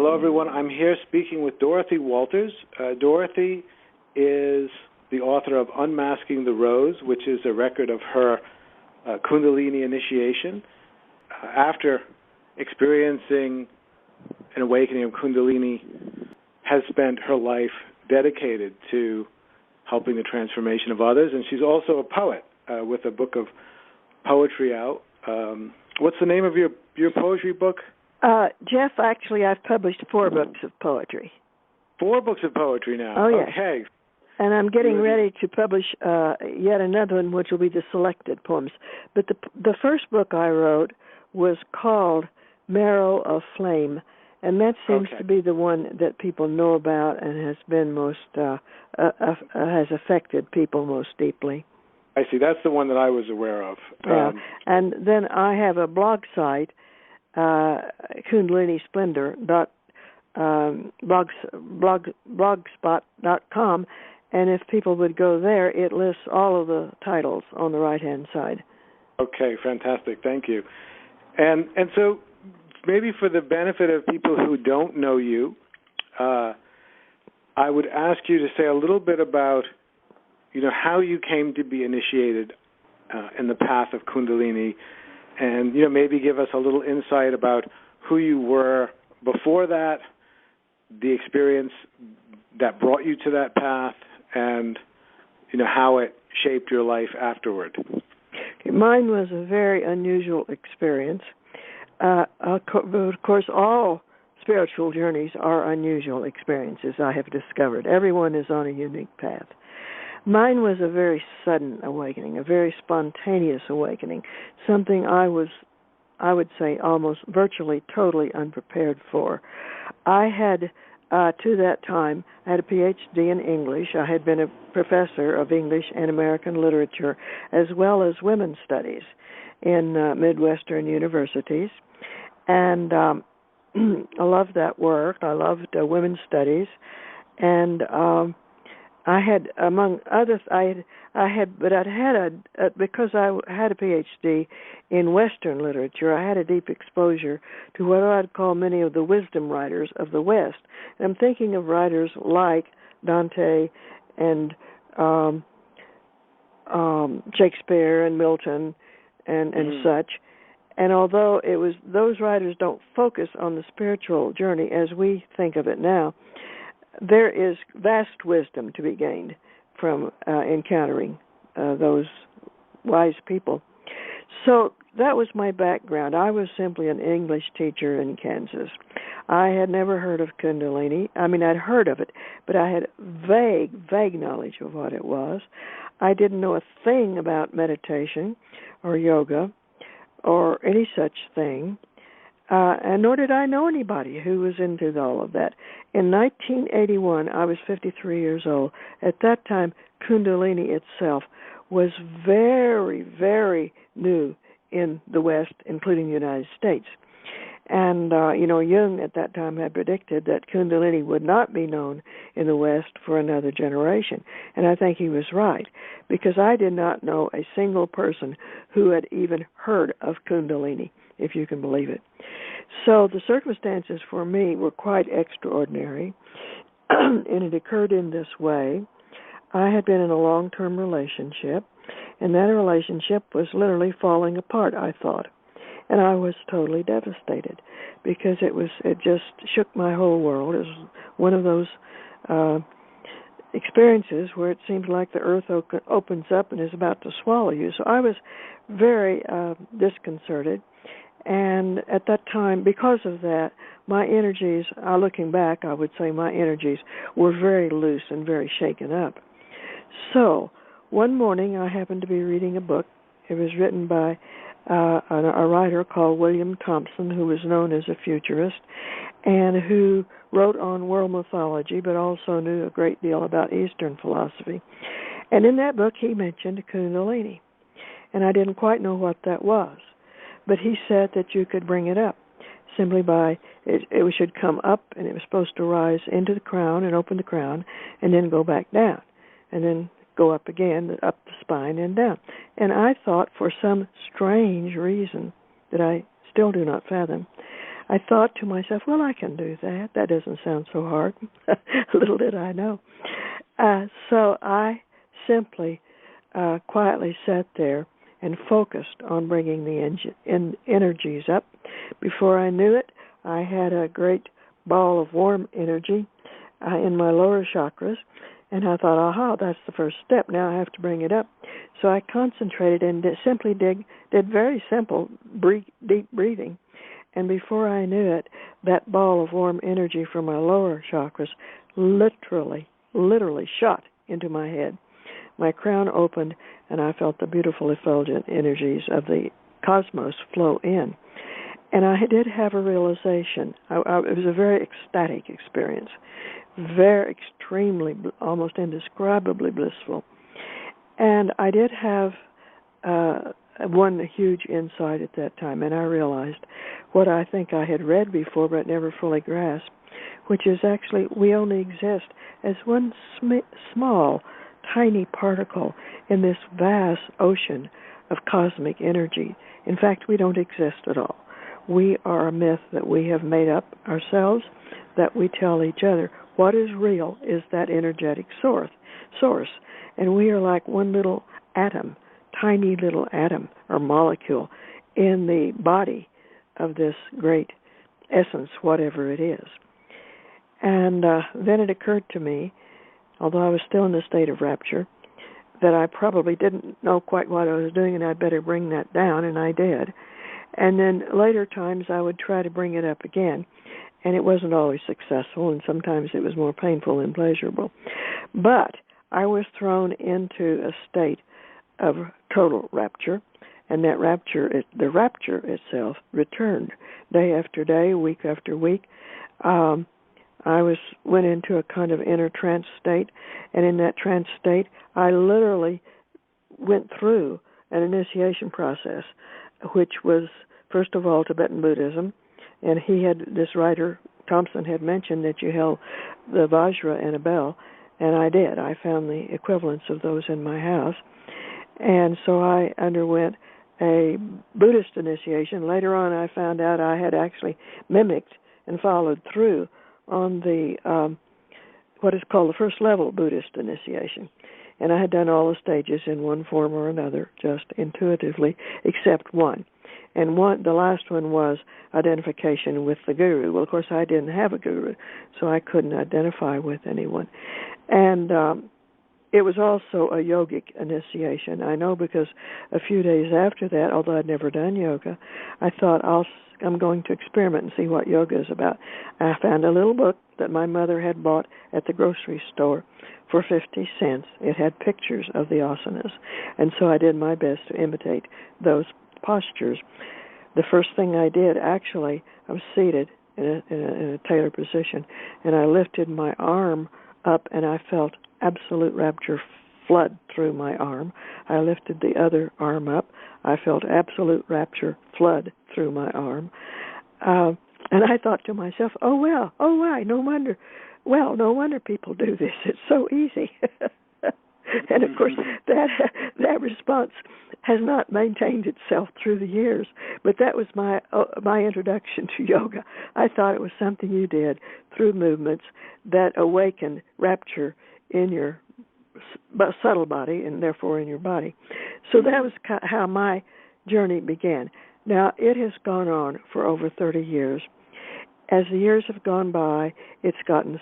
Hello, everyone. I'm here speaking with Dorothy Walters. Dorothy is the author of Unmasking the Rose, which is a record of her Kundalini Initiation. After experiencing an awakening of Kundalini, has spent her life dedicated to helping the transformation of others, and she's also a poet with a book of poetry out. What's the name of your poetry book? Jeff, actually, I've published 4 books of poetry. 4 books of poetry now? Oh, yes. Okay. And I'm getting ready to publish yet another one, which will be the selected poems. But the first book I wrote was called Marrow of Flame, and that seems to be the one that people know about and has been most has affected people most deeply. I see. That's the one that I was aware of. And then I have a blog site, KundaliniSplendor.blogspot.com, and if people would go there, it lists all of the titles on the right-hand side. Okay, fantastic. Thank you. And so maybe for the benefit of people who don't know you, I would ask you to say a little bit about, how you came to be initiated in the path of Kundalini, and, maybe give us a little insight about who you were before that, the experience that brought you to that path, and, how it shaped your life afterward. Mine was a very unusual experience. Of course, all spiritual journeys are unusual experiences, I have discovered. Everyone is on a unique path. Mine was a very sudden awakening, a very spontaneous awakening, something I would say, almost virtually totally unprepared for. I had, to that time, I had a PhD in English. I had been a professor of English and American literature, as well as women's studies in Midwestern universities. And I loved that work. I loved women's studies. And I had, among others, because I had a PhD in Western literature, I had a deep exposure to what I'd call many of the wisdom writers of the West. And I'm thinking of writers like Dante and Shakespeare and Milton and such. And although those writers don't focus on the spiritual journey as we think of it now, there is vast wisdom to be gained from encountering those wise people. So that was my background. I was simply an English teacher in Kansas. I had never heard of Kundalini. I mean, I'd heard of it, but I had vague knowledge of what it was. I didn't know a thing about meditation or yoga or any such thing. And nor did I know anybody who was into all of that. In 1981, I was 53 years old. At that time, Kundalini itself was very, very new in the West, including the United States. And, Jung at that time had predicted that Kundalini would not be known in the West for another generation. And I think he was right, because I did not know a single person who had even heard of Kundalini, if you can believe it. So the circumstances for me were quite extraordinary, and it occurred in this way. I had been in a long-term relationship, and that relationship was literally falling apart, I thought. And I was totally devastated because it just shook my whole world. It was one of those experiences where it seems like the earth opens up and is about to swallow you. So I was very disconcerted. And at that time, because of that, my energies, looking back, I would say my energies were very loose and very shaken up. So one morning I happened to be reading a book. It was written by a writer called William Thompson, who was known as a futurist, and who wrote on world mythology, but also knew a great deal about Eastern philosophy. And in that book, he mentioned Kundalini. And I didn't quite know what that was. But he said that you could bring it up simply by, it should come up, and it was supposed to rise into the crown and open the crown, and then go back down, and then go up again, up the spine and down. And I thought, for some strange reason that I still do not fathom, I thought to myself, well, I can do that. That doesn't sound so hard. Little did I know. So I simply quietly sat there and focused on bringing the energies up. Before I knew it, I had a great ball of warm energy in my lower chakras, and I thought, aha, that's the first step. Now I have to bring it up. So I concentrated and simply did very simple deep breathing. And before I knew it, that ball of warm energy from my lower chakras literally shot into my head. My crown opened, and I felt the beautiful effulgent energies of the cosmos flow in. And I did have a realization. It was a very ecstatic experience, very extremely, almost indescribably blissful. And I did have one huge insight at that time, and I realized what I think I had read before but never fully grasped, which is actually we only exist as one small, tiny particle in this vast ocean of cosmic energy. In fact, we don't exist at all. We are a myth that we have made up ourselves, that we tell each other. What is real is that energetic source. And we are like one little atom, tiny little atom or molecule in the body of this great essence, whatever it is. And then it occurred to me, although I was still in the state of rapture, that I probably didn't know quite what I was doing, and I'd better bring that down, and I did. And then later times I would try to bring it up again, and it wasn't always successful, and sometimes it was more painful than pleasurable. But I was thrown into a state of total rapture, and that rapture, the rapture itself, returned day after day, week after week. I went into a kind of inner trance state, and in that trance state, I literally went through an initiation process, which was, first of all, Tibetan Buddhism, and this writer, Thompson, had mentioned that you held the Vajra and a bell, and I did. I found the equivalents of those in my house, and so I underwent a Buddhist initiation. Later on, I found out I had actually mimicked and followed through on the what is called the first level Buddhist initiation. And I had done all the stages in one form or another, just intuitively, except one. And the last one was identification with the guru. Well, of course, I didn't have a guru, so I couldn't identify with anyone. And it was also a yogic initiation. I know because a few days after that, although I'd never done yoga, I thought I'm going to experiment and see what yoga is about. I found a little book that my mother had bought at the grocery store for 50 cents. It had pictures of the asanas, and so I did my best to imitate those postures. The first thing I did, actually, I was seated in a tailor position, and I lifted my arm up, and I felt absolute rapture flood through my arm. I lifted the other arm up. I felt absolute rapture flood through my arm. And I thought to myself, no wonder people do this. It's so easy. And, of course, that response has not maintained itself through the years. But that was my introduction to yoga. I thought it was something you did through movements that awakened rapture in your subtle body and therefore in your body. So that was how my journey began. Now, it has gone on for over 30 years. As the years have gone by, it's gotten,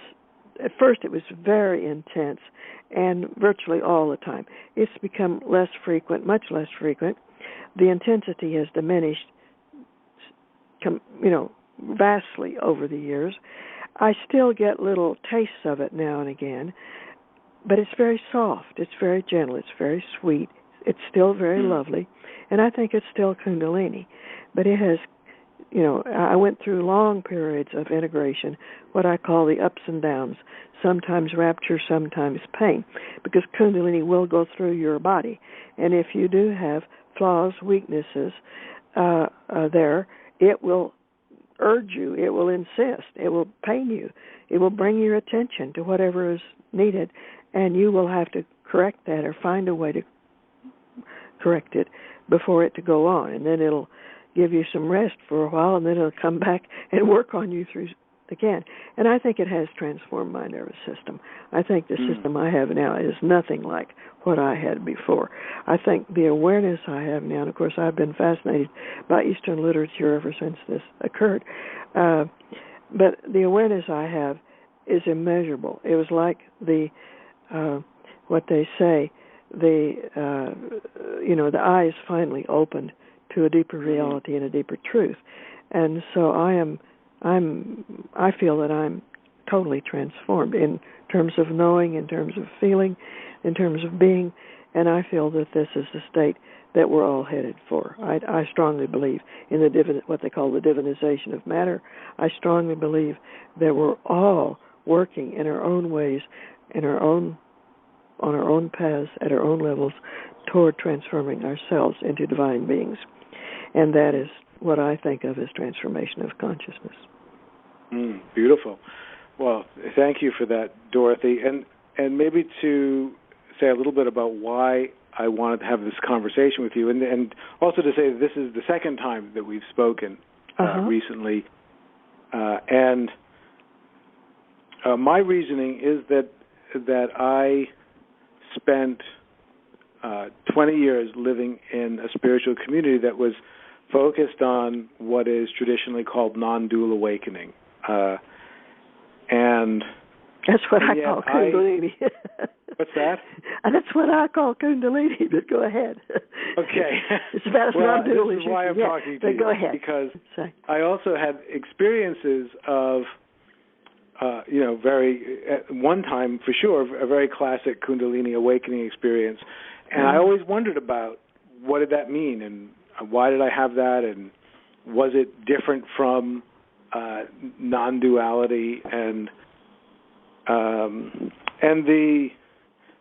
at first it was very intense and virtually all the time. It's become less frequent, much less frequent. The intensity has diminished, vastly over the years. I still get little tastes of it now and again, but it's very soft, it's very gentle, it's very sweet, it's still very lovely, and I think it's still Kundalini. But it has, I went through long periods of integration, what I call the ups and downs, sometimes rapture, sometimes pain, because Kundalini will go through your body. And if you do have flaws, weaknesses there, it will urge you, it will insist, it will pain you, it will bring your attention to whatever is needed, and you will have to correct that or find a way to correct it before it to go on. And then it'll, give you some rest for a while, and then it'll come back and work on you through again. And I think it has transformed my nervous system. I think the system I have now is nothing like what I had before. I think the awareness I have now, and of course I've been fascinated by Eastern literature ever since this occurred, but the awareness I have is immeasurable. It was like the, what they say, the eyes finally opened to a deeper reality and a deeper truth. And so I feel that I'm totally transformed in terms of knowing, in terms of feeling, in terms of being, and I feel that this is the state that we're all headed for. I strongly believe in what they call the divinization of matter. I strongly believe that we're all working in our own ways, on our own paths, at our own levels, toward transforming ourselves into divine beings. And that is what I think of as transformation of consciousness. Beautiful. Well, thank you for that, Dorothy. And maybe to say a little bit about why I wanted to have this conversation with you, and also to say that this is the second time that we've spoken recently. And my reasoning is that I spent 20 years living in a spiritual community that was focused on what is traditionally called non-dual awakening. And that's what I call Kundalini. What's that? That's what I call Kundalini, but go ahead. Okay. It's about as non-dual this is why I'm talking to you. Go ahead. Because I also had experiences of, one time for sure, a very classic Kundalini Awakening experience. And I always wondered about what did that mean and why did I have that, and was it different from non-duality, and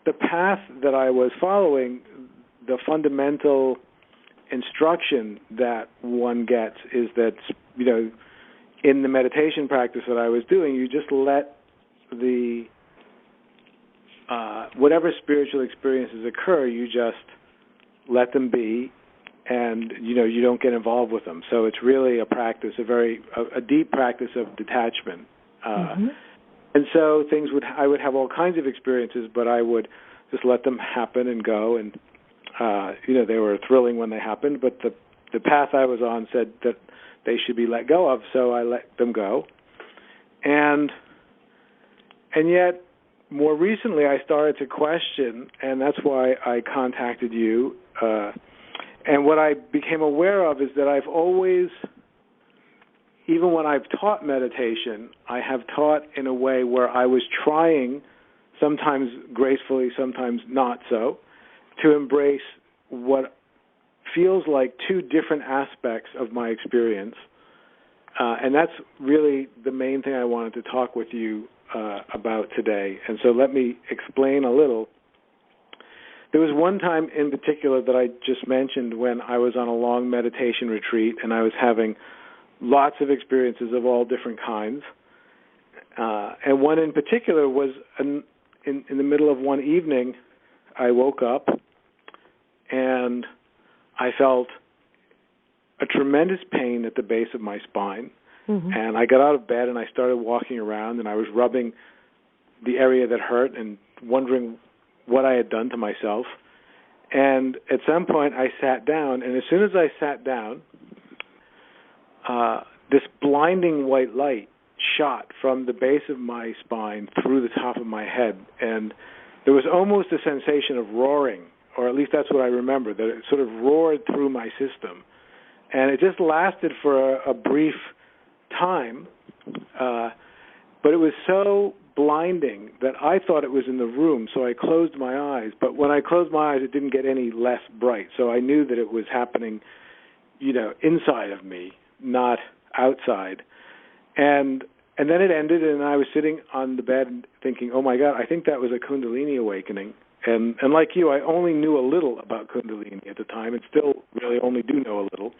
the path that I was following, the fundamental instruction that one gets is that, in the meditation practice that I was doing, you just let the whatever spiritual experiences occur, you just let them be, and you don't get involved with them. So it's really a practice, a deep practice of detachment. And so I would have all kinds of experiences, but I would just let them happen and go, and they were thrilling when they happened, but the path I was on said that they should be let go of, so I let them go. And yet, more recently, I started to question, and that's why I contacted you. And what I became aware of is that I've always, even when I've taught meditation, I have taught in a way where I was trying, sometimes gracefully, sometimes not so, to embrace what feels like two different aspects of my experience. And that's really the main thing I wanted to talk with you about today. And so let me explain a little. There was one time in particular that I just mentioned when I was on a long meditation retreat and I was having lots of experiences of all different kinds. And one in particular was in the middle of one evening, I woke up and I felt a tremendous pain at the base of my spine. And I got out of bed and I started walking around and I was rubbing the area that hurt and wondering what I had done to myself. And at some point I sat down, and as soon as I sat down, this blinding white light shot from the base of my spine through the top of my head, and there was almost a sensation of roaring, or at least that's what I remember, that it sort of roared through my system. And it just lasted for a brief time, but it was so blinding that I thought it was in the room, so I closed my eyes. But when I closed my eyes, it didn't get any less bright, so I knew that it was happening, inside of me, not outside. And then it ended, and I was sitting on the bed thinking, oh my God, I think that was a Kundalini awakening. And like you, I only knew a little about Kundalini at the time, and still really only do know a little.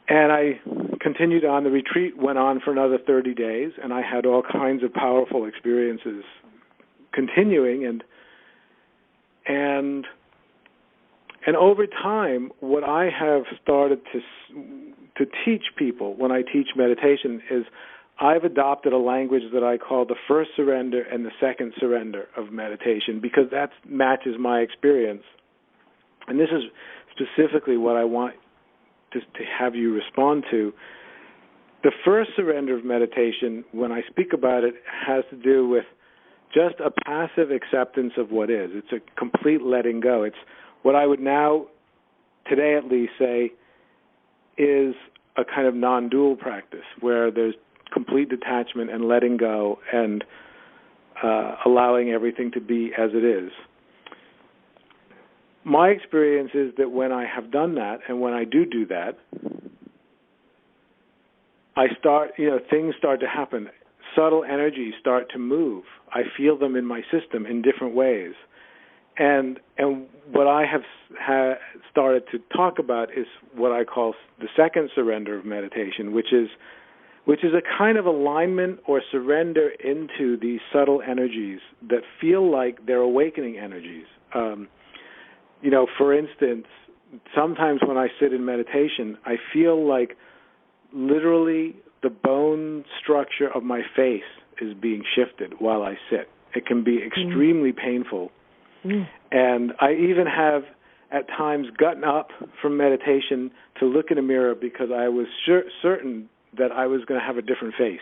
And I continued on. The retreat went on for another 30 days, and I had all kinds of powerful experiences continuing. And And over time, what I have started to teach people when I teach meditation is I've adopted a language that I call the first surrender and the second surrender of meditation, because that matches my experience. And this is specifically what I want to have you respond to. The first surrender of meditation, when I speak about it, has to do with just a passive acceptance of what is. It's a complete letting go. It's what I would now, today at least, say is a kind of non-dual practice where there's complete detachment and letting go and allowing everything to be as it is. My experience is that when I have done that, and when I do that, things start to happen. Subtle energies start to move. I feel them in my system in different ways. And what I have started to talk about is what I call the second surrender of meditation, which is a kind of alignment or surrender into these subtle energies that feel like they're awakening energies. For instance, sometimes when I sit in meditation, I feel like literally the bone structure of my face is being shifted while I sit. It can be extremely painful. And I even have at times gotten up from meditation to look in a mirror because I was certain that I was going to have a different face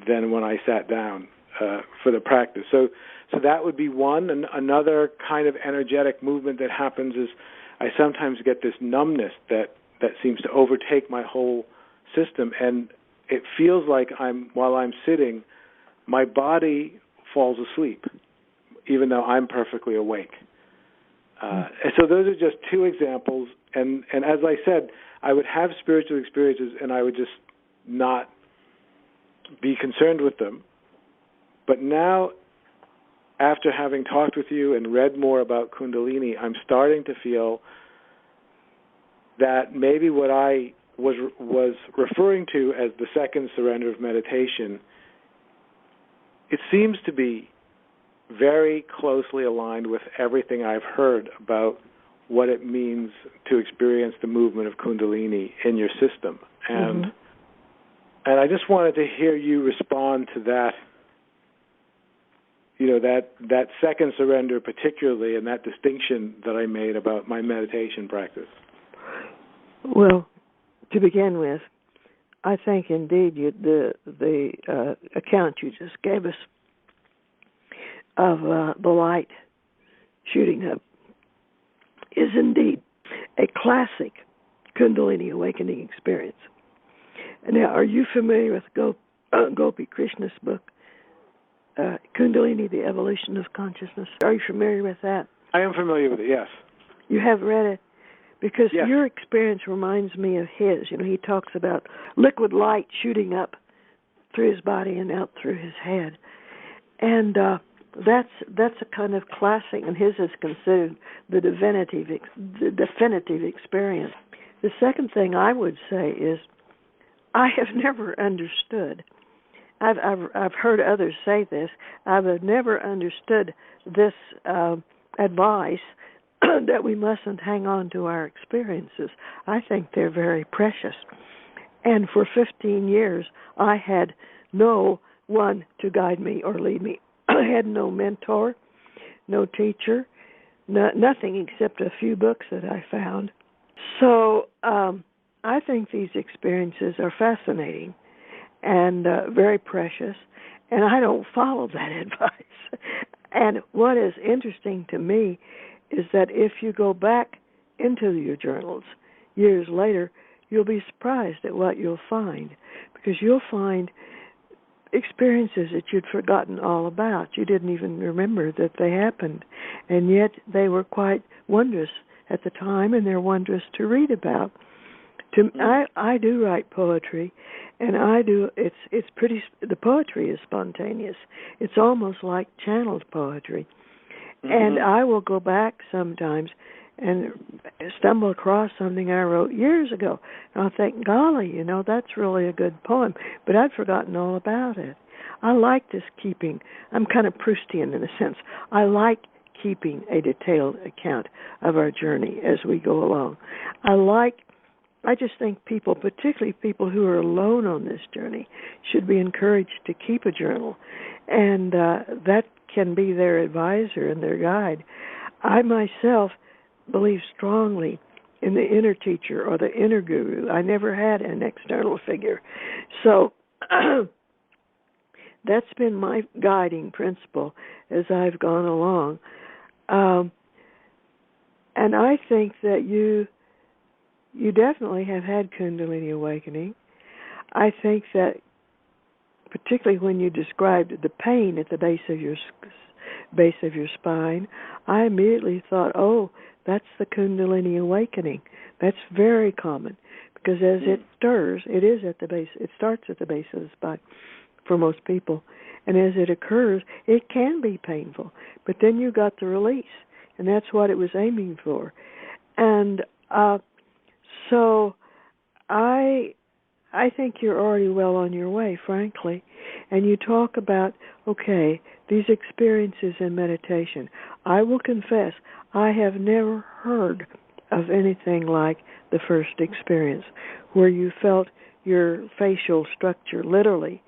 than when I sat down for the practice. So that would be one. And another kind of energetic movement that happens is I sometimes get this numbness that seems to overtake my whole system, and it feels like while I'm sitting, my body falls asleep, even though I'm perfectly awake. And so those are just two examples. And as I said, I would have spiritual experiences, and I would just not be concerned with them. But now, after having talked with you and read more about Kundalini, I'm starting to feel that maybe what I was referring to as the second surrender of meditation, it seems to be very closely aligned with everything I've heard about what it means to experience the movement of Kundalini in your system. And I just wanted to hear you respond to that, that second surrender particularly, and that distinction that I made about my meditation practice. Well, to begin with, I think indeed the account you just gave us of the light shooting up is indeed a classic Kundalini Awakening experience. Now, are you familiar with Gopi Krishna's book, Kundalini, The Evolution of Consciousness? Are you familiar with that? I am familiar with it, yes. You have read it? Because yes. Your experience reminds me of his. He talks about liquid light shooting up through his body and out through his head. And that's a kind of classic, and his is considered the definitive experience. The second thing I would say is I have never understood. I've heard others say this. I've never understood this advice that we mustn't hang on to our experiences. I think they're very precious. And for 15 years, I had no one to guide me or lead me. I had no mentor, no teacher, nothing except a few books that I found. So I think these experiences are fascinating and very precious, and I don't follow that advice. And what is interesting to me is that if you go back into your journals years later, you'll be surprised at what you'll find, because you'll find experiences that you'd forgotten all about. You didn't even remember that they happened, and yet they were quite wondrous at the time, and they're wondrous to read about. I do write poetry, and it's pretty. The poetry is spontaneous. It's almost like channeled poetry. And I will go back sometimes and stumble across something I wrote years ago. And I'll think, golly, that's really a good poem. But I'd forgotten all about it. I like this keeping. I'm kind of Proustian in a sense. I like keeping a detailed account of our journey as we go along. I just think people, particularly people who are alone on this journey, should be encouraged to keep a journal, and that can be their advisor and their guide. I myself believe strongly in the inner teacher or the inner guru. I never had an external figure. So that's been my guiding principle as I've gone along. And I think that you definitely have had Kundalini Awakening. I think that particularly when you described the pain at the base of your spine, I immediately thought, oh, that's the Kundalini Awakening. That's very common because as it stirs, it is at the base. It starts at the base of the spine for most people, and as it occurs, it can be painful. But then you got the release, and that's what it was aiming for. And so I think you're already well on your way, frankly. And you talk about, okay, these experiences in meditation. I will confess, I have never heard of anything like the first experience, where you felt your facial structure literally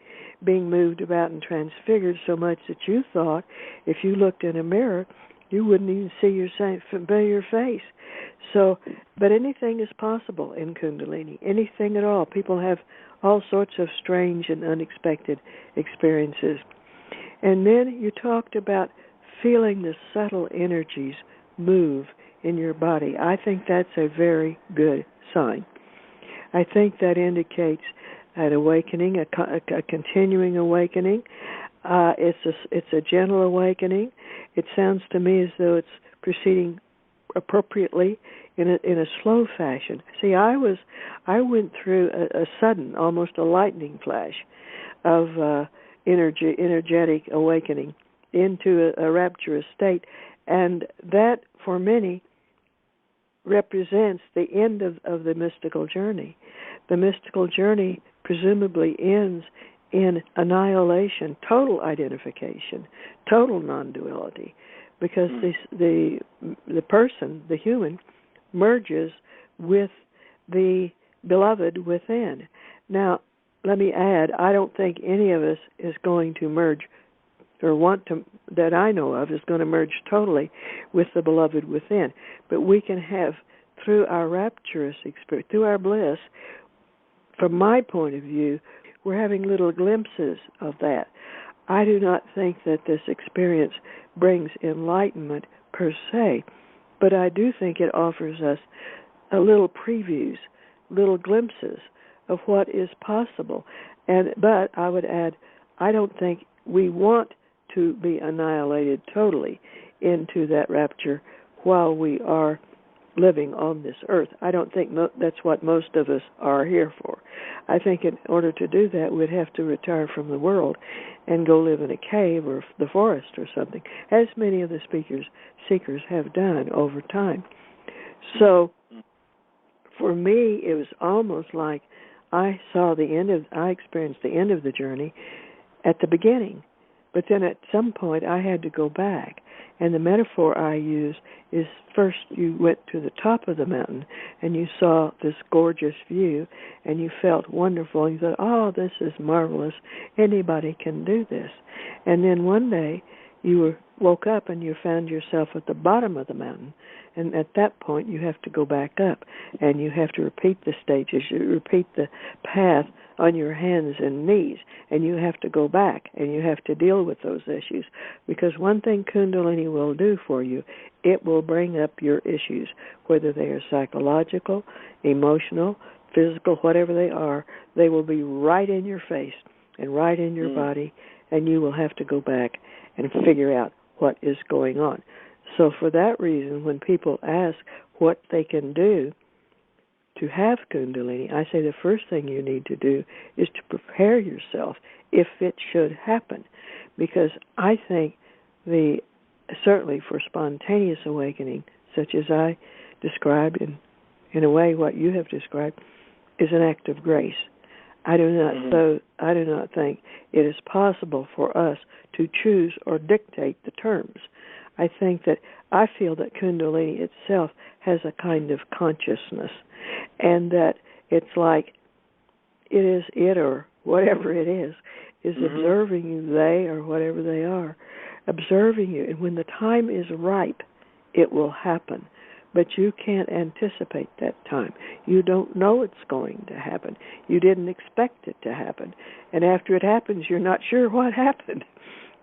being moved about and transfigured so much that you thought if you looked in a mirror, you wouldn't even see your same familiar face. So, but anything is possible in Kundalini, anything at all. People have all sorts of strange and unexpected experiences. And then you talked about feeling the subtle energies move in your body. I think that's a very good sign. I think that indicates an awakening, a continuing awakening. It's a gentle awakening. It sounds to me as though it's proceeding appropriately in a slow fashion. See, I went through a sudden, almost a lightning flash of energetic awakening into a rapturous state, and that for many represents the end of the mystical journey. The mystical journey presumably ends in annihilation, total identification, total non-duality, because the person, the human, merges with the beloved within. Now, let me add, I don't think any of us is going to merge, or want to, that I know of, is going to merge totally with the beloved within. But we can have, through our rapturous experience, through our bliss, from my point of view, we're having little glimpses of that. I do not think that this experience brings enlightenment per se, but I do think it offers us a little previews, little glimpses of what is possible. But I would add, I don't think we want to be annihilated totally into that rapture while we are living on this earth. I don't think that's what most of us are here for. I think in order to do that, we'd have to retire from the world and go live in a cave or the forest or something, as many of the seekers have done over time. So for me, it was almost like I experienced the end of the journey at the beginning. But then at some point, I had to go back. And the metaphor I use is, first you went to the top of the mountain and you saw this gorgeous view and you felt wonderful. You thought, oh, this is marvelous. Anybody can do this. And then one day you woke up and you found yourself at the bottom of the mountain. And at that point, you have to go back up and you have to repeat the stages. You repeat the path on your hands and knees, and you have to go back and you have to deal with those issues. Because one thing Kundalini will do for you, it will bring up your issues, whether they are psychological, emotional, physical, whatever they will be right in your face and right in your body, and you will have to go back and figure out what is going on. So for that reason, when people ask what they can do to have Kundalini, I say the first thing you need to do is to prepare yourself if it should happen. Because I think certainly for spontaneous awakening, such as I described, in a way what you have described, is an act of grace. I do not think it is possible for us to choose or dictate the terms. I feel that Kundalini itself has a kind of consciousness, and that it's like it or whatever it is observing you, they or whatever they are, observing you. And when the time is ripe, it will happen. But you can't anticipate that time. You don't know it's going to happen. You didn't expect it to happen. And after it happens, you're not sure what happened.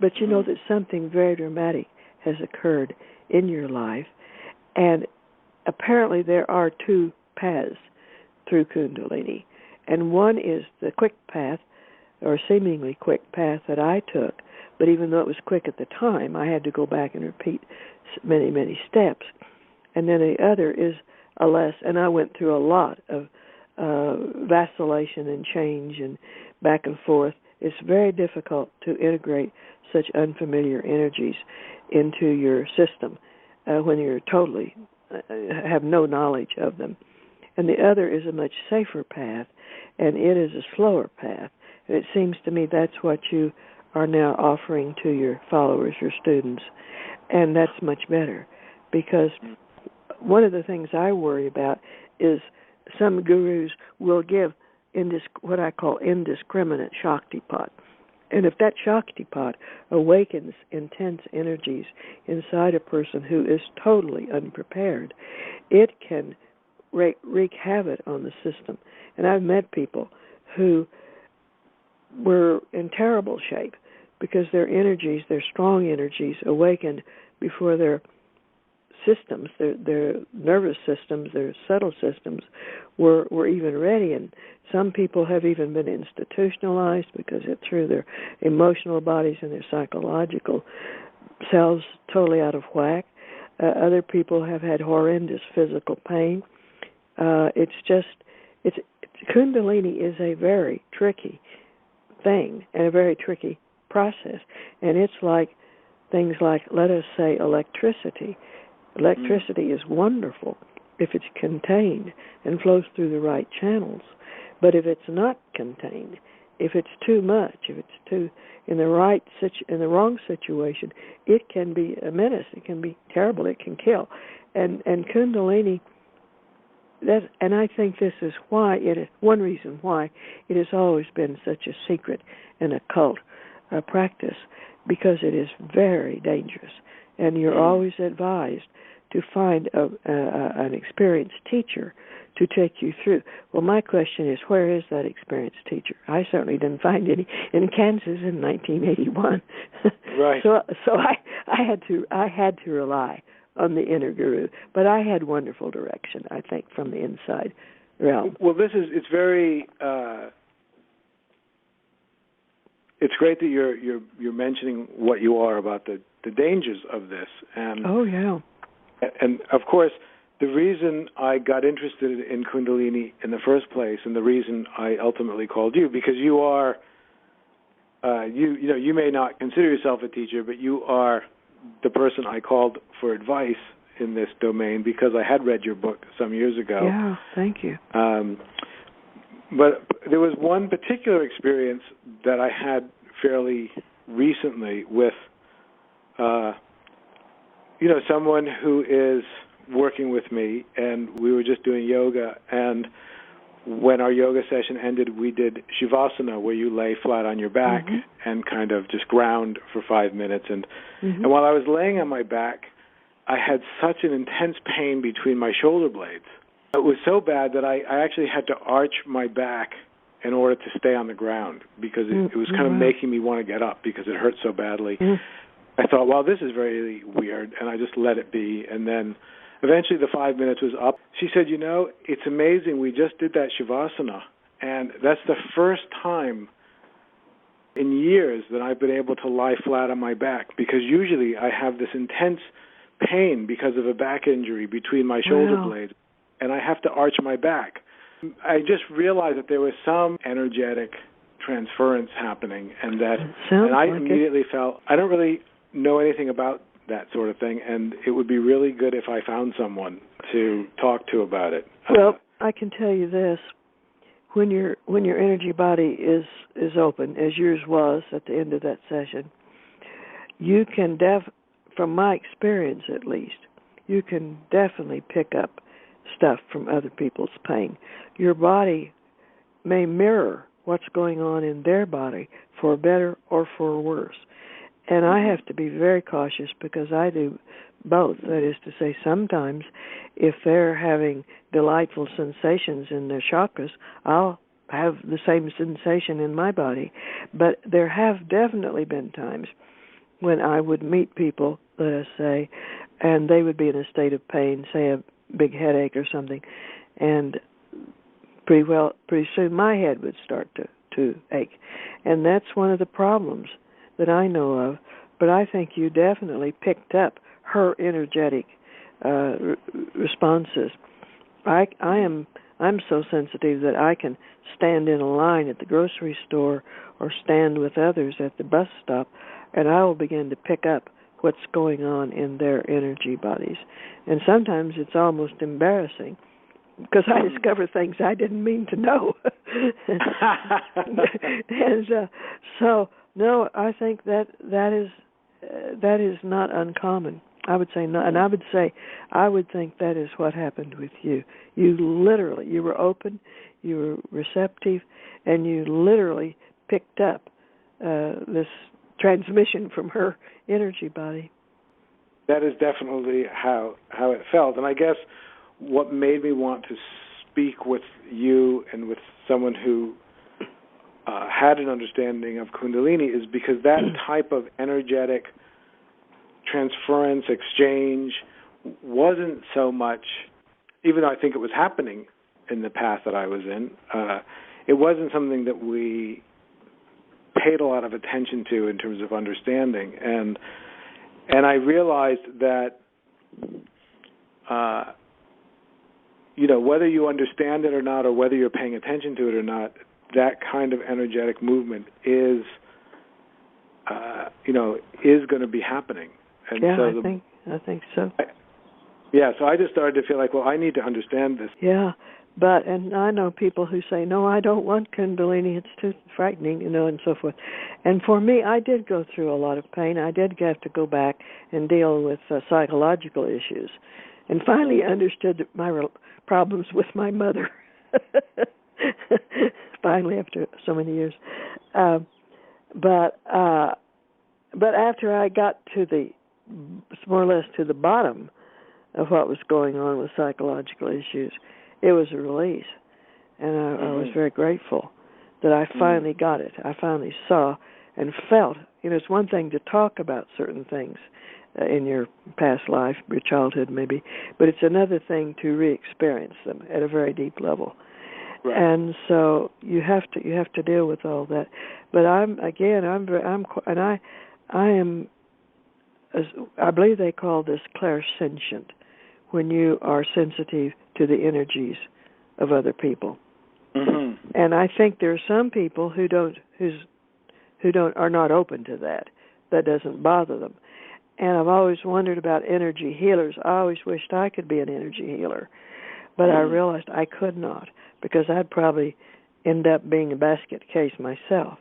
But you know that something very dramatic has occurred in your life. And apparently there are two paths through Kundalini. And one is the quick path, or seemingly quick path that I took. But even though it was quick at the time, I had to go back and repeat many, many steps. And then the other is a less, and I went through a lot of vacillation and change and back and forth. It's very difficult to integrate such unfamiliar energies into your system when you're totally have no knowledge of them. And the other is a much safer path, and it is a slower path. And it seems to me that's what you are now offering to your followers, your students, and that's much better, because one of the things I worry about is some gurus will give what I call indiscriminate Shaktipat. And if that Shaktipat awakens intense energies inside a person who is totally unprepared, it can wreak havoc on the system. And I've met people who were in terrible shape because their energies, their strong energies, awakened before their systems, their nervous systems, their subtle systems were even ready. And some people have even been institutionalized because it threw their emotional bodies and their psychological selves totally out of whack. Other people have had horrendous physical pain. Kundalini is a very tricky thing and a very tricky process. And it's like things like, let us say, electricity. Electricity is wonderful if it's contained and flows through the right channels. But if it's not contained, if it's too much, if it's too in the wrong situation, it can be a menace. It can be terrible. It can kill. And Kundalini, and I think this is why one reason why it has always been such a secret and occult practice, because it is very dangerous, and you're always advised to find an experienced teacher to take you through. Well, my question is, where is that experienced teacher? I certainly didn't find any in Kansas in 1981. Right. So I had to rely on the inner guru, but I had wonderful direction, I think, from the inside realm. Well, it's very. It's great that you're mentioning what you are about the dangers of this. And oh yeah. And of course, the reason I got interested in Kundalini in the first place, and the reason I ultimately called you, because you are, you may not consider yourself a teacher, but you are the person I called for advice in this domain, because I had read your book some years ago. Yeah, thank you. But there was one particular experience that I had fairly recently with, someone who is working with me, and we were just doing yoga, and when our yoga session ended, we did Shavasana, where you lay flat on your back and kind of just ground for 5 minutes. And while I was laying on my back, I had such an intense pain between my shoulder blades. It was so bad that I actually had to arch my back in order to stay on the ground, because it was kind of making me want to get up because it hurt so badly. I thought, well, this is very weird, and I just let it be. And then eventually the 5 minutes was up. She said, it's amazing. We just did that Shavasana, and that's the first time in years that I've been able to lie flat on my back, because usually I have this intense pain because of a back injury between my shoulder blades, and I have to arch my back. I just realized that there was some energetic transference happening, and I immediately felt, I don't really know anything about that sort of thing, and it would be really good if I found someone to talk to about it. Well, I can tell you this: when your energy body is open, as yours was at the end of that session, you can from my experience at least, you can definitely pick up stuff from other people's pain. Your body may mirror what's going on in their body for better or for worse. And I have to be very cautious because I do both. That is to say, sometimes if they're having delightful sensations in their chakras, I'll have the same sensation in my body. But there have definitely been times when I would meet people, let us say, and they would be in a state of pain, say a big headache or something, and pretty soon my head would start to ache. And that's one of the problems that I know of. But I think you definitely picked up her energetic responses. I'm so sensitive that I can stand in a line at the grocery store or stand with others at the bus stop, and I will begin to pick up what's going on in their energy bodies. And sometimes it's almost embarrassing because I discover things I didn't mean to know. And so, no, I think that is not uncommon. I would say not, and I would think that is what happened with you. You were open, you were receptive, and you literally picked up this transmission from her energy body. That is definitely how it felt. And I guess what made me want to speak with you and with someone who had an understanding of Kundalini is because that type of energetic transference, exchange, wasn't so much, even though I think it was happening in the path that I was in, it wasn't something that we paid a lot of attention to in terms of understanding. And I realized that, whether you understand it or not, or whether you're paying attention to it or not, that kind of energetic movement is going to be happening. And yeah, so I think so. So I just started to feel like, well, I need to understand this. Yeah, and I know people who say, no, I don't want Kundalini, it's too frightening, and so forth. And for me, I did go through a lot of pain. I did have to go back and deal with psychological issues, and finally understood my problems with my mother. Finally, after so many years. But after I got to more or less to the bottom of what was going on with psychological issues, it was a release. And I was very grateful that I finally got it. I finally saw and felt. It's one thing to talk about certain things in your past life, your childhood maybe, but it's another thing to re-experience them at a very deep level. Right. And so you have to deal with all that. But I believe they call this clairsentient, when you are sensitive to the energies of other people. Mm-hmm. And I think there are some people who are not open to that. That doesn't bother them. And I've always wondered about energy healers. I always wished I could be an energy healer, but I realized I could not, because I'd probably end up being a basket case myself.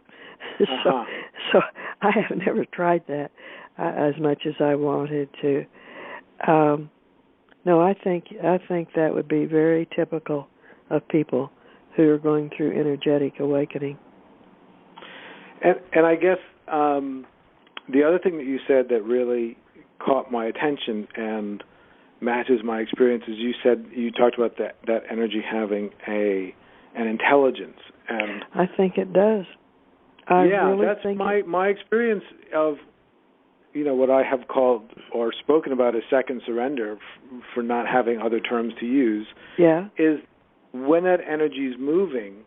So I have never tried that as much as I wanted to. No, I think that would be very typical of people who are going through energetic awakening. And I guess the other thing that you said that really caught my attention and matches my experience is you talked about that energy having an intelligence. And I think it does. That's my experience of what I have called or spoken about as second surrender, for not having other terms to use. Yeah. Is when that energy is moving,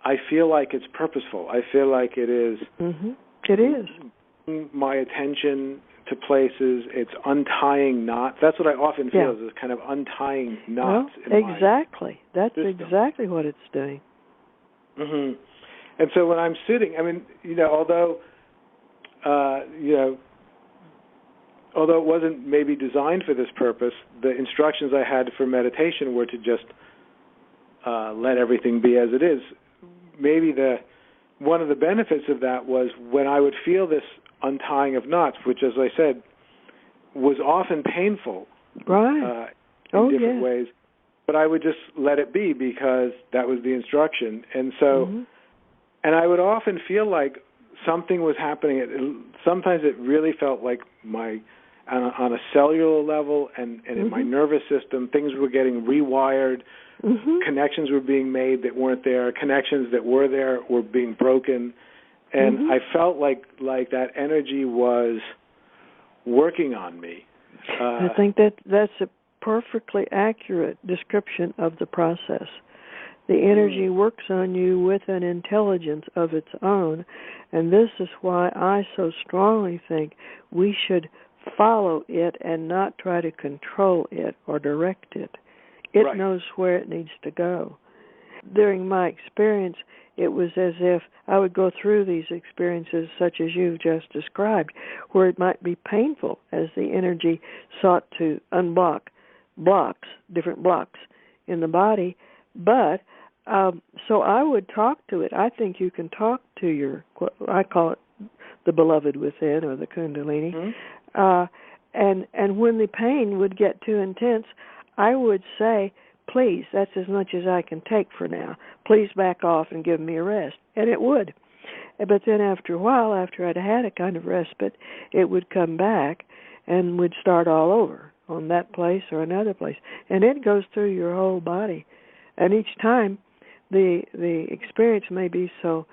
I feel like it's purposeful. I feel like it is. Mm-hmm. It is. My attention to places. It's untying knots. That's what I often feel, is kind of untying knots. Exactly. That's system. Exactly what it's doing. Mm-hmm. And so when I'm sitting, although it wasn't maybe designed for this purpose, the instructions I had for meditation were to just let everything be as it is. Maybe one of the benefits of that was when I would feel this untying of knots, which, as I said, was often painful, right? In different ways. But I would just let it be because that was the instruction. And so, and I would often feel like something was happening. Sometimes it really felt like on a cellular level and in my nervous system, things were getting rewired. Connections were being made that weren't there. Connections that were there were being broken. And I felt like that energy was working on me. I think that's a perfectly accurate description of the process. The energy works on you with an intelligence of its own, and this is why I so strongly think we should follow it and not try to control it or direct it. It knows where it needs to go. During my experience, it was as if I would go through these experiences such as you've just described, where it might be painful as the energy sought to unblock different blocks in the body. But so I would talk to it. I think you can talk to I call it the beloved within or the Kundalini. And when the pain would get too intense, I would say, please, that's as much as I can take for now. Please back off and give me a rest. And it would. But then after a while, after I'd had a kind of respite, it would come back and would start all over on that place or another place. And it goes through your whole body. And each time, the experience may be so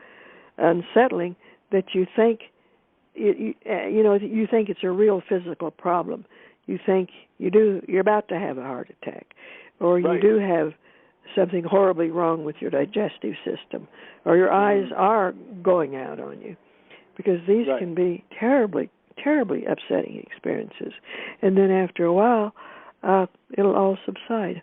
unsettling that you think, you think it's a real physical problem. You think you're about to have a heart attack, or you do have something horribly wrong with your digestive system, or your eyes are going out on you, because these can be terribly, terribly upsetting experiences. And then after a while, it'll all subside.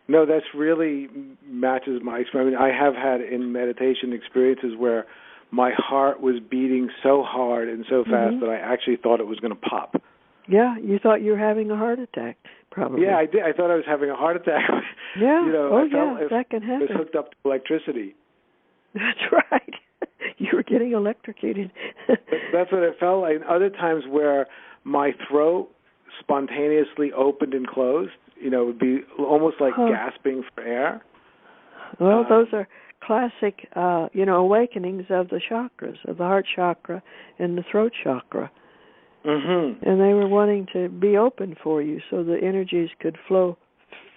No, that's really matches my experience. I have had in meditation experiences where my heart was beating so hard and so fast that I actually thought it was going to pop. Yeah, you thought you were having a heart attack, probably. Yeah, I did. I thought I was having a heart attack. Yeah, that can happen. It was hooked up to electricity. That's right. You were getting electrocuted. That's what it felt like. Other times where my throat spontaneously opened and closed, it would be almost like gasping for air. Well, those are classic, awakenings of the chakras, of the heart chakra and the throat chakra. And they were wanting to be open for you so the energies could flow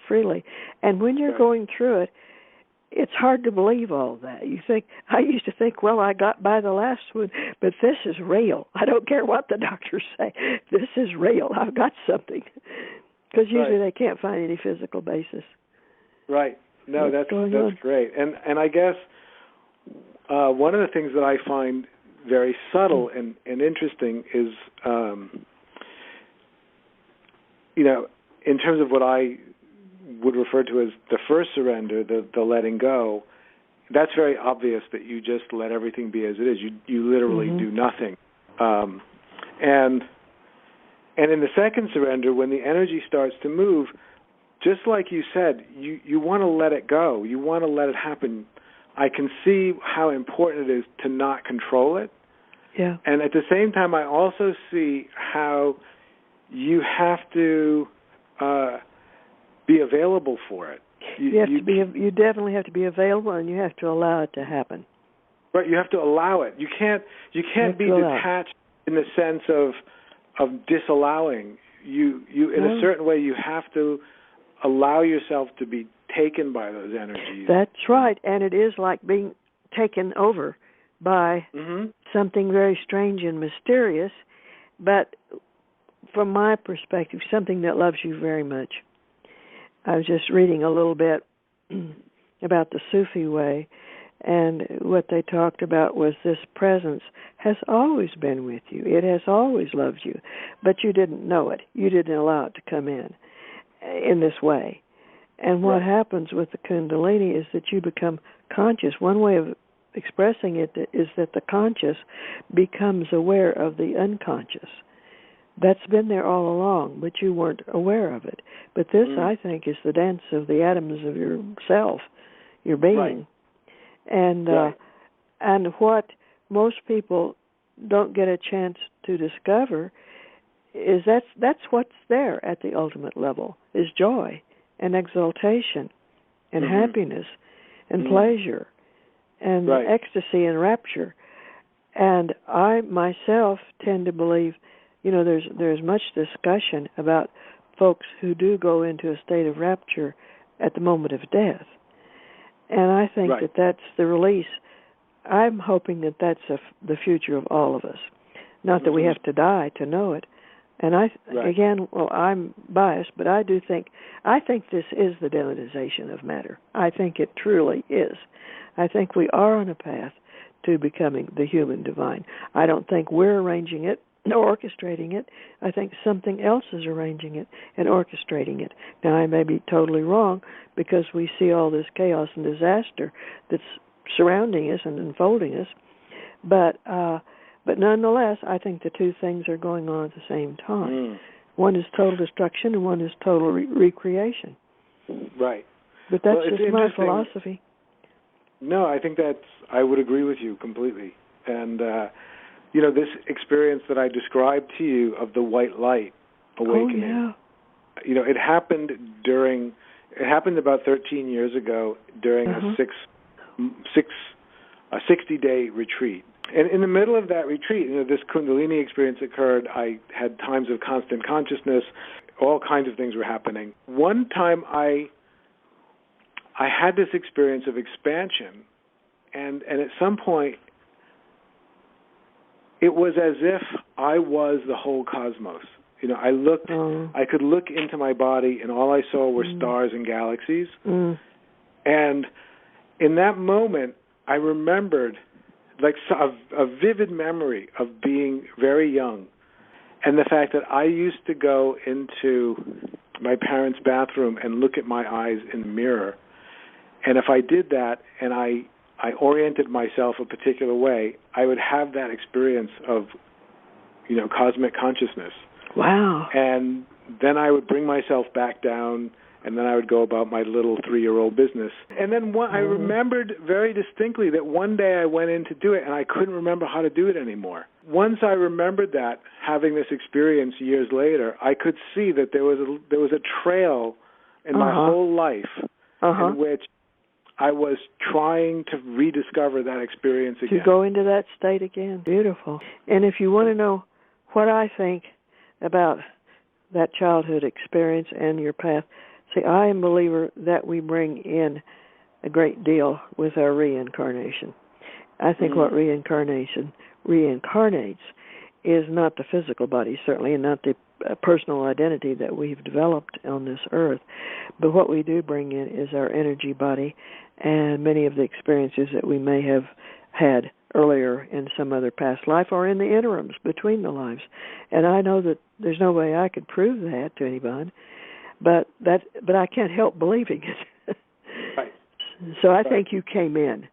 freely. And when you're going through it, it's hard to believe all that. I used to think, well, I got by the last one, but this is real. I don't care what the doctors say. This is real. I've got something. Because usually they can't find any physical basis. Right. No, that's great. And I guess one of the things that I find very subtle and interesting is, in terms of what I would refer to as the first surrender, the letting go, that's very obvious that you just let everything be as it is. You literally do nothing. And in the second surrender, when the energy starts to move, just like you said, you want to let it go. You want to let it happen. I can see how important it is to not control it. Yeah. And at the same time, I also see how you have to be available for it. You definitely have to be available, and you have to allow it to happen. Right. You have to allow it. You can't be detached in the sense of disallowing. You in a certain way, you have to allow yourself to be taken by those energies. That's right, and it is like being taken over by something very strange and mysterious, but from my perspective, something that loves you very much. I was just reading a little bit about the Sufi way, and what they talked about was this presence has always been with you. It has always loved you, but you didn't know it. You didn't allow it to come in this way. And what happens with the Kundalini is that you become conscious. One way of expressing it is that the conscious becomes aware of the unconscious. That's been there all along, but you weren't aware of it. But this, I think, is the dance of the atoms of yourself, your being. Right. And what most people don't get a chance to discover is that's what's there at the ultimate level, is joy and exaltation and happiness and pleasure and ecstasy and rapture. And I myself tend to believe, there's much discussion about folks who do go into a state of rapture at the moment of death. And I think that that's the release. I'm hoping that that's the future of all of us. Not that we have to die to know it. And I'm biased, but I think this is the divinization of matter. I think it truly is. I think we are on a path to becoming the human divine. I don't think we're arranging it or orchestrating it. I think something else is arranging it and orchestrating it. Now, I may be totally wrong because we see all this chaos and disaster that's surrounding us and unfolding us, but nonetheless, I think the two things are going on at the same time. One is total destruction and one is total recreation. Right. But that's just my philosophy. No, I think I would agree with you completely. And, this experience that I described to you of the white light awakening, it happened about 13 years ago during a 60-day retreat. And in the middle of that retreat, this Kundalini experience occurred. I had times of constant consciousness. All kinds of things were happening. One time I had this experience of expansion, and at some point, it was as if I was the whole cosmos. I could look into my body, and all I saw were stars and galaxies. And in that moment, I remembered, like a vivid memory of being very young, and the fact that I used to go into my parents' bathroom and look at my eyes in the mirror. And if I did that and I oriented myself a particular way, I would have that experience of, cosmic consciousness. Wow. And then I would bring myself back down, and then I would go about my little 3-year-old business. And then I remembered very distinctly that one day I went in to do it, and I couldn't remember how to do it anymore. Once I remembered that, having this experience years later, I could see that there was a trail in my whole life in which I was trying to rediscover that experience again. To go into that state again. Beautiful. And if you want to know what I think about that childhood experience and your path, see, I am a believer that we bring in a great deal with our reincarnation. I think what reincarnates is not the physical body, certainly, and not the personal identity that we've developed on this earth. But what we do bring in is our energy body and many of the experiences that we may have had earlier in some other past life or in the interims between the lives. And I know that there's no way I could prove that to anybody, but I can't help believing it. Right. So I think you came in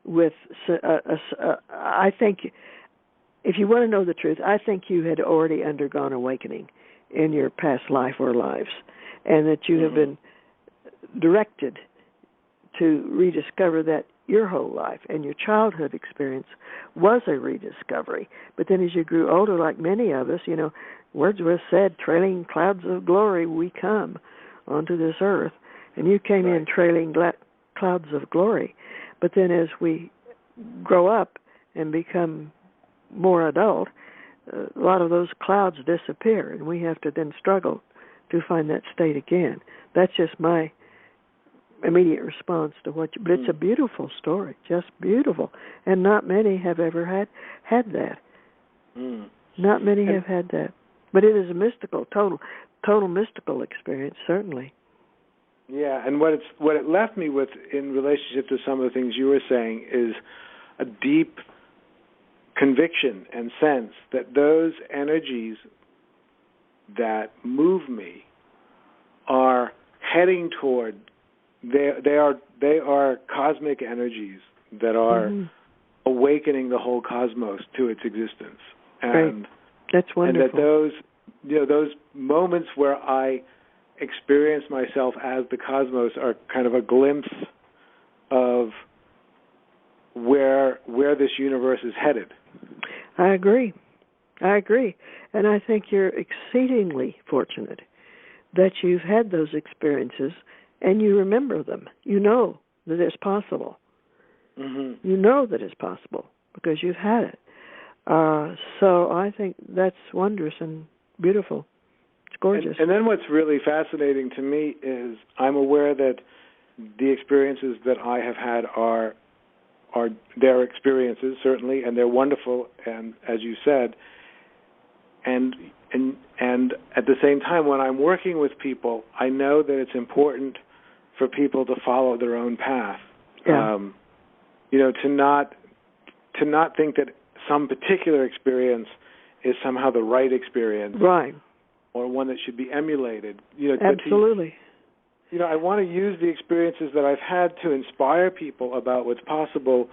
with I think, if you want to know the truth, I think you had already undergone awakening in your past life or lives, and that you have been directed to rediscover that your whole life and your childhood experience was a rediscovery. But then as you grew older, like many of us, Wordsworth said, trailing clouds of glory we come onto this earth. And you came in trailing clouds of glory. But then as we grow up and become more adult, a lot of those clouds disappear, and we have to then struggle to find that state again. That's just my immediate response to but it's a beautiful story, just beautiful, and not many have ever had that. Not many have had that, but it is a mystical, total mystical experience, certainly. Yeah, and what it left me with in relationship to some of the things you were saying is a deep conviction and sense that those energies that move me are heading toward. They are cosmic energies that are awakening the whole cosmos to its existence, and that's wonderful. And that those moments where I experience myself as the cosmos are kind of a glimpse of where this universe is headed. I agree. I agree. And I think you're exceedingly fortunate that you've had those experiences and you remember them. You know that it's possible. Mm-hmm. You know that it's possible because you've had it. So I think that's wondrous and beautiful. It's gorgeous. And then what's really fascinating to me is I'm aware that the experiences that I have had are their experiences, certainly, and they're wonderful, and as you said, and at the same time, when I'm working with people, I know that it's important for people to follow their own path. Yeah. To not think that some particular experience is somehow the right experience, right, or one that should be emulated. Absolutely. I want to use the experiences that I've had to inspire people about what's possible,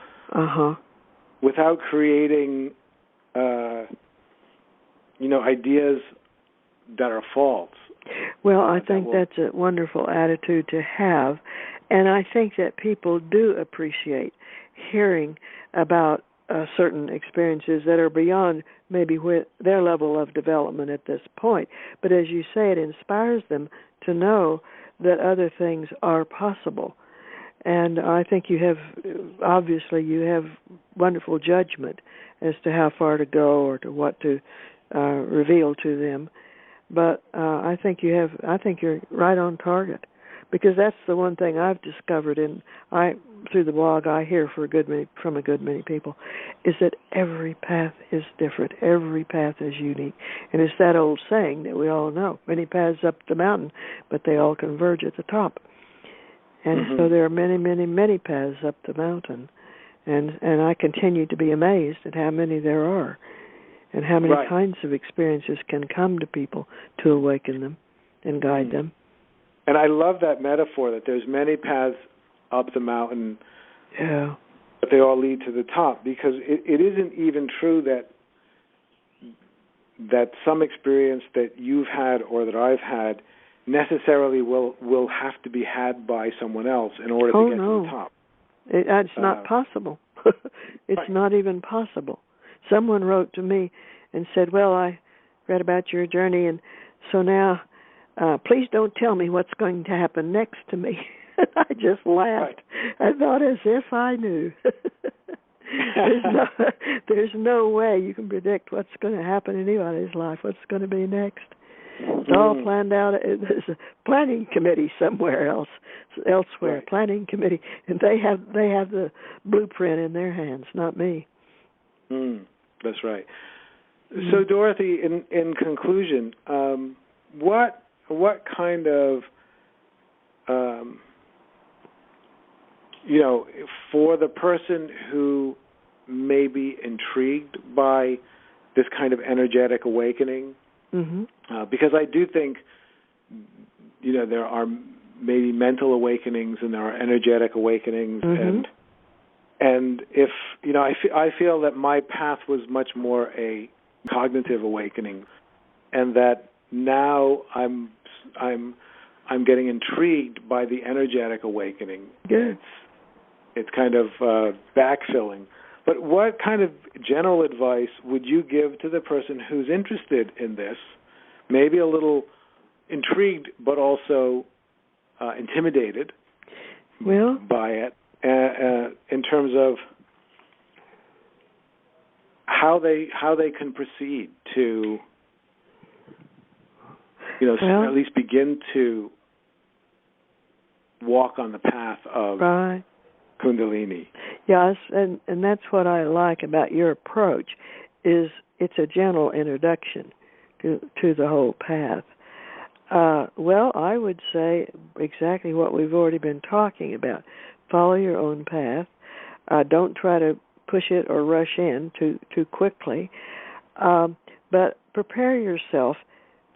without creating, ideas that are false. Well, I think that's a wonderful attitude to have, and I think that people do appreciate hearing about certain experiences that are beyond maybe their level of development at this point. But as you say, it inspires them to know that other things are possible. And I think you have wonderful judgment as to how far to go or to what to reveal to them. But I think you're right on target, because that's the one thing I've discovered, through the blog I hear from a good many people, is that every path is different. Every path is unique. And it's that old saying that we all know, many paths up the mountain, but they all converge at the top. And so there are many, many, many paths up the mountain. And I continue to be amazed at how many there are and how many kinds of experiences can come to people to awaken them and guide them. And I love that metaphor that there's many paths up the mountain, but they all lead to the top, because it isn't even true that some experience that you've had or that I've had necessarily will have to be had by someone else in order to get to the top. It's not possible. It's not even possible. Someone wrote to me and said, well, I read about your journey, and so now please don't tell me what's going to happen next to me. I just laughed. I thought, as if I knew. There's no way you can predict what's going to happen in anybody's life, what's going to be next. It's all planned out. There's a planning committee somewhere elsewhere, planning committee, and they have the blueprint in their hands, not me. That's right. So, Dorothy, in conclusion, what kind of for the person who may be intrigued by this kind of energetic awakening, because I do think, there are maybe mental awakenings and there are energetic awakenings, and if I feel that my path was much more a cognitive awakening, and that now I'm getting intrigued by the energetic awakening. Good. It's kind of backfilling. But what kind of general advice would you give to the person who's interested in this, maybe a little intrigued but also intimidated by it, in terms of how they can proceed to, at least begin to walk on the path of Kundalini? Yes, and that's what I like about your approach, is it's a gentle introduction to the whole path. Well, I would say exactly what we've already been talking about. Follow your own path. Don't try to push it or rush in too quickly. But prepare yourself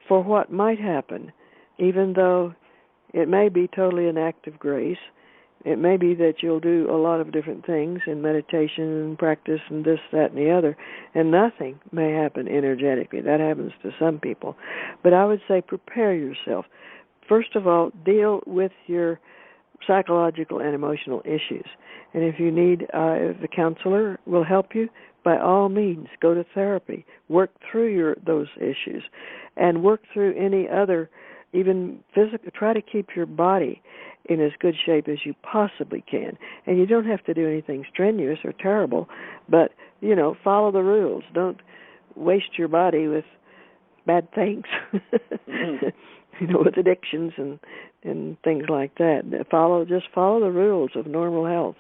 for what might happen, even though it may be totally an act of grace. It may be that you'll do a lot of different things in meditation and practice and this, that, and the other, and nothing may happen energetically. That happens to some people. But I would say prepare yourself. First of all, deal with your psychological and emotional issues. And if you need, if the counselor will help you, by all means, go to therapy. Work through those issues, and work through any other, even physical. Try to keep your body in as good shape as you possibly can. And you don't have to do anything strenuous or terrible, but, follow the rules. Don't waste your body with bad things, with addictions and things like that. Just follow the rules of normal health,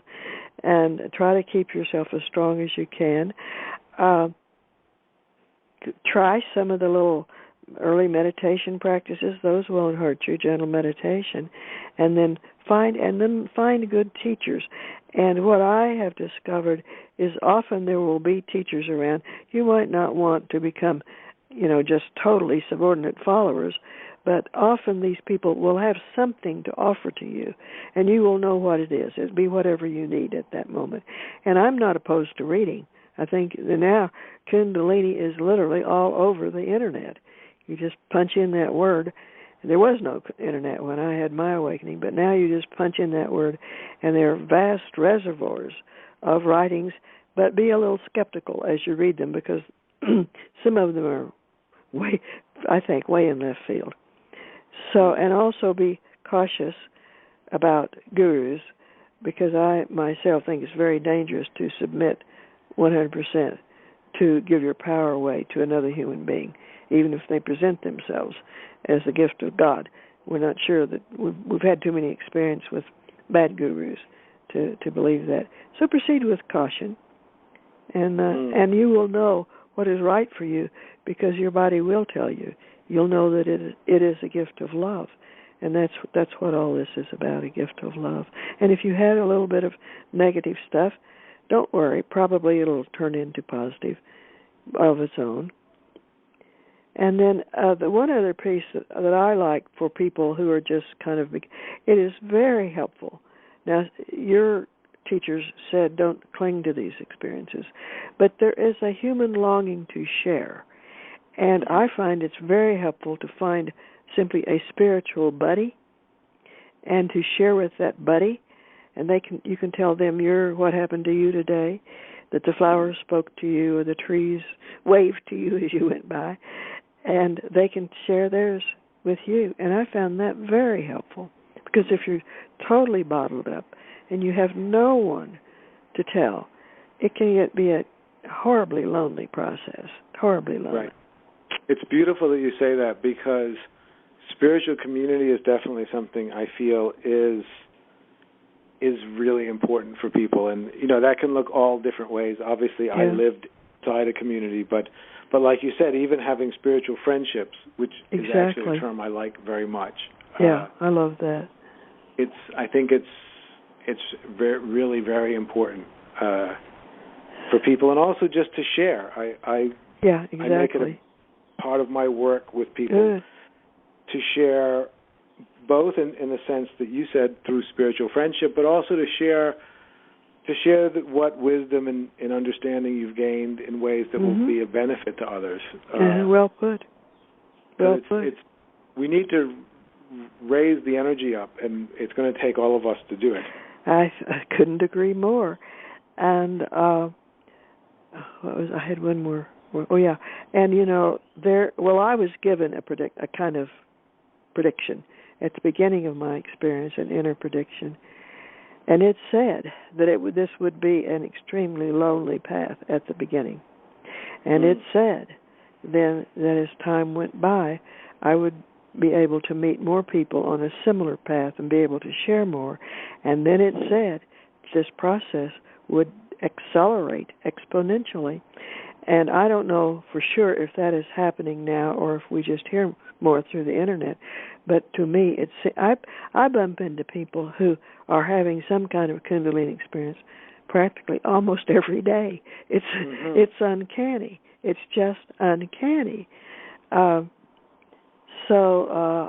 and try to keep yourself as strong as you can. Try some of the little early meditation practices; those won't hurt you. Gentle meditation, and then find good teachers. And what I have discovered is often there will be teachers around. You might not want to become, just totally subordinate followers, but often these people will have something to offer to you, and you will know what it is. It'll be whatever you need at that moment. And I'm not opposed to reading. I think now Kundalini is literally all over the Internet. You just punch in that word. There was no Internet when I had my awakening, but now you just punch in that word, and there are vast reservoirs of writings, but be a little skeptical as you read them, because some of them are way in left field. So, and also be cautious about gurus, because I myself think it's very dangerous to submit 100% to give your power away to another human being, even if they present themselves as the gift of God. We're not sure that we've had too many experience with bad gurus to believe that. So proceed with caution, and you will know what is right for you, because your body will tell you. You'll know that it is a gift of love, and that's what all this is about, a gift of love. And if you had a little bit of negative stuff, don't worry. Probably it'll turn into positive of its own. And then the one other piece that I like for people who are just it is very helpful. Now, your teachers said don't cling to these experiences, but there is a human longing to share. And I find it's very helpful to find simply a spiritual buddy and to share with that buddy. And you can tell them what happened to you today, that the flowers spoke to you or the trees waved to you as you went by, and they can share theirs with you. And I found that very helpful, because if you're totally bottled up and you have no one to tell, it can be a horribly lonely process, horribly lonely. Right. It's beautiful that you say that, because spiritual community is definitely something I feel is really important for people. And, that can look all different ways. Obviously, I lived inside a community, but like you said, even having spiritual friendships, which is actually a term I like very much. Yeah, I love that. I think it's really very important for people, and also just to share. I make it a part of my work with people to share, both in the sense that you said, through spiritual friendship, but also to share what wisdom and understanding you've gained in ways that will be a benefit to others. Well put. Well put. We need to raise the energy up, and it's going to take all of us to do it. I couldn't agree more. And I had one more. Oh yeah, and I was given a kind of prediction at the beginning of my experience, an inner prediction, and it said that this would be an extremely lonely path at the beginning, and it said then that as time went by, I would be able to meet more people on a similar path and be able to share more, and then it said this process would accelerate exponentially. And I don't know for sure if that is happening now or if we just hear more through the Internet. But to me, I bump into people who are having some kind of Kundalini experience practically almost every day. It's uncanny. It's just uncanny. So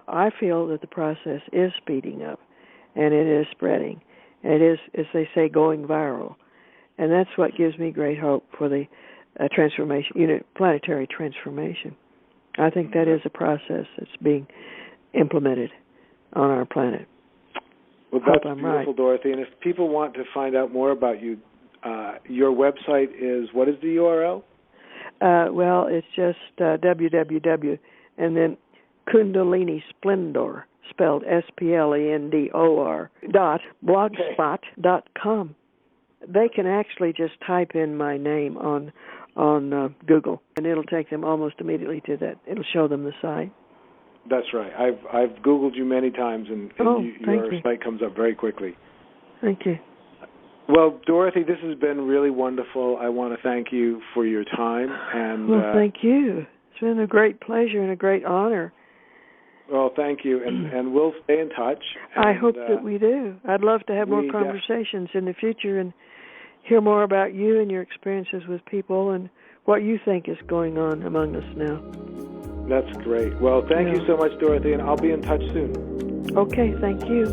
I feel that the process is speeding up, and it is spreading. And it is, as they say, going viral. And that's what gives me great hope for the transformation, planetary transformation. I think that is a process that's being implemented on our planet. Well, that's beautiful, right, Dorothy. And if people want to find out more about you, your website is, what is the URL? Well, it's just www, and then Kundalini Splendor, spelled SPLENDOR, .blogspot.com. They can actually just type in my name on Google, and it'll take them almost immediately to that. It'll show them the site. That's right. I've Googled you many times, and your site comes up very quickly. Thank you. Well, Dorothy, this has been really wonderful. I want to thank you for your time. And well, thank you. It's been a great pleasure and a great honor. Well, thank you, and we'll stay in touch. I hope that we do. I'd love to have more conversations in the future and hear more about you and your experiences with people and what you think is going on among us now. That's great. Well, thank you so much, Dorothy, and I'll be in touch soon. Okay, thank you.